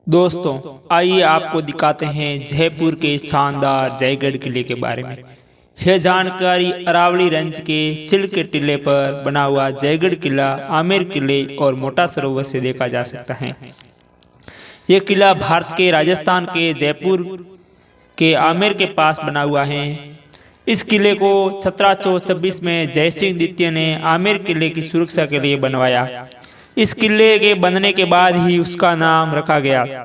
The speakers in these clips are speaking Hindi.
दोस्तों, आइए आपको दिखाते हैं जयपुर के शानदार जयगढ़ किले के बारे में। यह जानकारी अरावली रेंज के सिल्क के टीले पर बना हुआ जयगढ़ किला आमेर किले और मोटा सरोवर से देखा जा सकता है। यह किला भारत के राजस्थान के जयपुर के आमेर के पास बना हुआ है। इस किले को 1726 में जयसिंह द्वितीय ने आमेर किले की सुरक्षा के लिए बनवाया। इस किले के बनने के बाद ही उसका नाम रखा गया।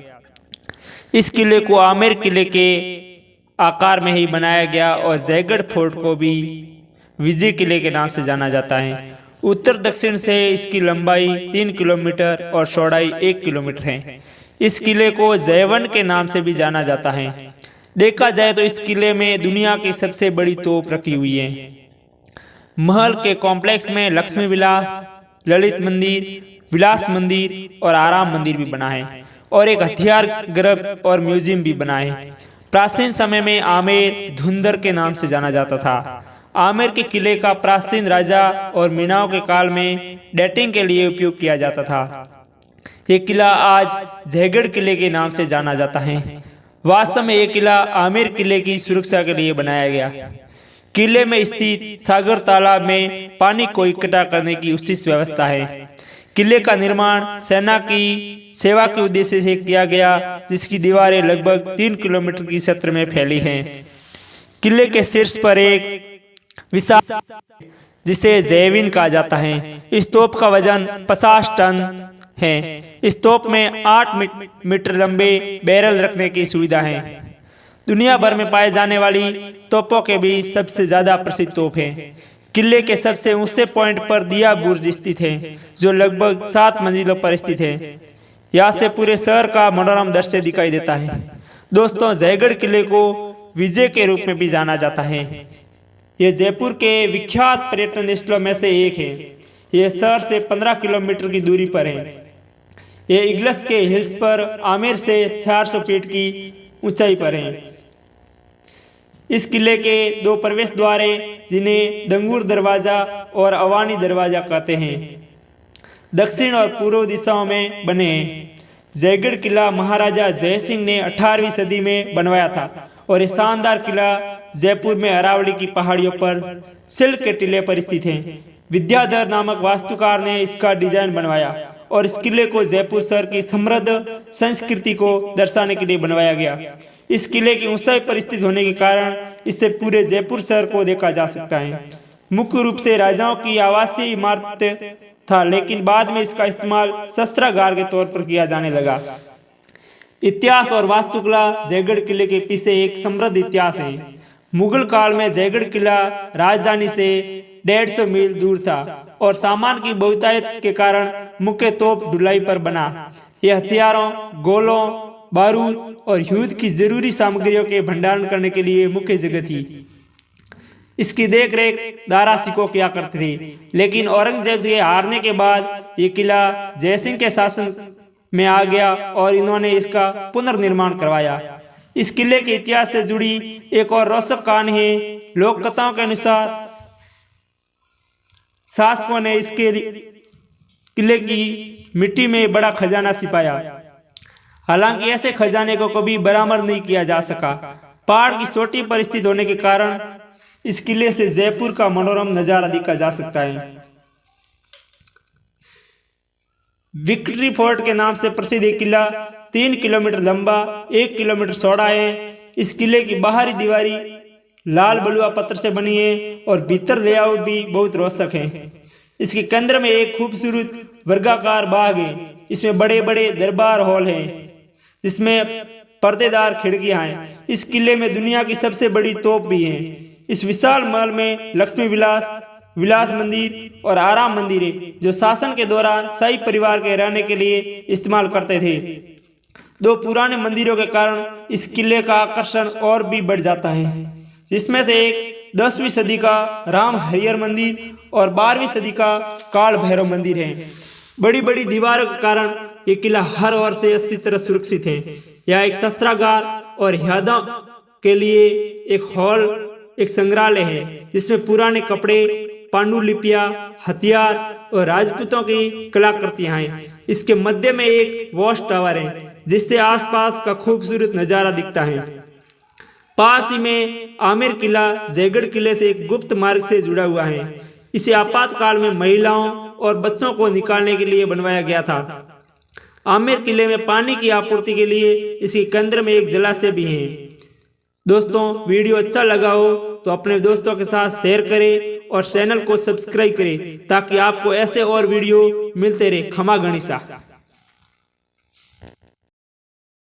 इस किले को आमेर किले के आकार में ही बनाया गया और जयगढ़ फोर्ट को भी विजय किले के नाम से जाना जाता है। उत्तर दक्षिण से इसकी लंबाई 3 किलोमीटर और चौड़ाई 1 किलोमीटर है। इस किले को जयवन के नाम से भी जाना जाता है। देखा जाए तो इस किले में दुनिया की सबसे बड़ी तोप रखी हुई है। महल के कॉम्प्लेक्स में लक्ष्मी विलास, ललित मंदिर, विलास मंदिर और आराम मंदिर भी बना है और एक हथियार गृह और म्यूजियम भी बना है। प्राचीन समय में आमेर धुंधर के नाम से जाना जाता था। आमेर के किले का प्राचीन राजा और मीनाओं के काल में डेटिंग के लिए उपयोग किया जाता था। ये किला आज जयगढ़ किले के नाम से जाना जाता है। वास्तव में यह किला आमेर किले की सुरक्षा के लिए बनाया गया। किले में स्थित सागर तालाब में पानी को इकट्ठा करने की उचित व्यवस्था है। किले का निर्माण सेना की सेवा के उद्देश्य से किया गया, जिसकी दीवारें लगभग 3 किलोमीटर की क्षेत्र में फैली हैं। किले के शीर्ष पर एक विशाल जिसे जयविन कहा जाता है। इस तोप का वजन 50 टन है। इस तोप में 8 मीटर लंबे बैरल रखने की सुविधा है। दुनिया भर में पाए जाने वाली तोपों के भी सबसे ज्यादा प्रसिद्ध तोप है। किले के सबसे ऊंचे पॉइंट पर दिया बुर्ज स्थित है, जो लगभग 7 मंजिलों पर स्थित है। यहाँ से पूरे शहर का मनोरम दृश्य दिखाई देता है। दोस्तों, जयगढ़ किले को विजय के रूप में भी जाना जाता है। यह जयपुर के विख्यात पर्यटन स्थलों में से एक है। यह शहर से 15 किलोमीटर की दूरी पर है। यह इगलस के हिल्स पर आमेर से 400 फीट की ऊंचाई पर है। इस किले के 2 प्रवेश द्वार हैं, जिन्हें दंगूर दरवाजा और अवानी दरवाजा कहते हैं। दक्षिण और पूर्व दिशाओं में बने हैं। जयगढ़ किला महाराजा जयसिंह ने 18वीं सदी में बनवाया था और यह शानदार किला जयपुर में अरावली की पहाड़ियों पर सिल्क के टीले पर स्थित है। विद्याधर नामक वास्तुकार ने इसका डिजाइन बनवाया और इस किले को जयपुर शहर की समृद्ध संस्कृति को दर्शाने के लिए बनवाया गया। इस किले की ऊंचाई पर स्थित होने के कारण इससे पूरे जयपुर शहर को देखा जा सकता है। मुख्य रूप से राजाओं की आवासीय इमारत था, लेकिन बाद में इसका इस्तेमाल शस्त्रागार के तौर पर किया जाने लगा। इतिहास और वास्तुकला जयगढ़ किले के पीछे एक समृद्ध इतिहास है। मुगल काल में जयगढ़ किला राजधानी से 150 मील दूर था और सामान की बहुतायत के कारण मुख्य तोप ढुलाई पर बना। यह हथियारों, गोलों, बारूद और युद्ध की जरूरी सामग्रियों के भंडारण करने के लिए मुख्य जगह थी। इसकी देखरेख दारा सिकोह किया करते थे, लेकिन औरंगजेब के हारने के बाद ये किला जयसिंह के शासन में आ गया और इन्होंने इसका पुनर्निर्माण करवाया। इस किले के इतिहास से जुड़ी एक और रोचक कहानी है। लोक कथाओं के अनुसार शासकों ने इसके किले की मिट्टी में बड़ा खजाना छिपाया। हालांकि ऐसे खजाने को कभी बरामद नहीं किया जा सका। पहाड़ की चोटी पर स्थित होने के कारण इस किले से जयपुर का मनोरम नजारा देखा जा सकता है। विक्ट्री फोर्ट के नाम से प्रसिद्ध ये किला 3 किलोमीटर लंबा, 1 किलोमीटर चौड़ा है। इस किले की बाहरी दीवारी लाल बलुआ पत्थर से बनी है और भीतर लेआउट भी बहुत रोचक है। इसके केंद्र में एक खूबसूरत वर्गाकार बाग है। इसमें बड़े बड़े दरबार हॉल हैं, जिसमें पर्देदार खिड़कियां हैं। इस किले में दुनिया की सबसे बड़ी तोप भी है। इस विशाल महल में लक्ष्मी विलास, विलास मंदिर और आराम मंदिर है, जो शासन के दौरान शाही परिवार के रहने के लिए इस्तेमाल करते थे। 2 पुराने मंदिरों के कारण इस किले का आकर्षण और भी बढ़ जाता है, जिसमें से एक 10वीं सदी का राम हरिहर मंदिर और 12वीं सदी का काल भैरव मंदिर है। बड़ी बड़ी दीवारों के कारण ये किला हर ओर से अच्छी तरह सुरक्षित है। यह एक शस्त्रागार और यादों के लिए एक हॉल, एक संग्रहालय है, जिसमें पुराने कपड़े, पांडुलिपियां, हथियार और राजपूतों की कलाकृतियां हैं। इसके मध्य में एक वॉच टावर है, जिससे आसपास का खूबसूरत नज़ारा दिखता है। पास ही में आमेर किला जयगढ़ किले से एक गुप्त मार्ग से जुड़ा हुआ है। इसे आपातकाल में महिलाओं और बच्चों को निकालने के लिए बनवाया गया था। आमेर किले में पानी की आपूर्ति के लिए इसके केंद्र में एक जलाशय भी है। दोस्तों, वीडियो अच्छा लगा हो तो अपने दोस्तों के साथ शेयर करें और चैनल को सब्सक्राइब करें ताकि आपको ऐसे और वीडियो मिलते रहे। खमा गणिसा।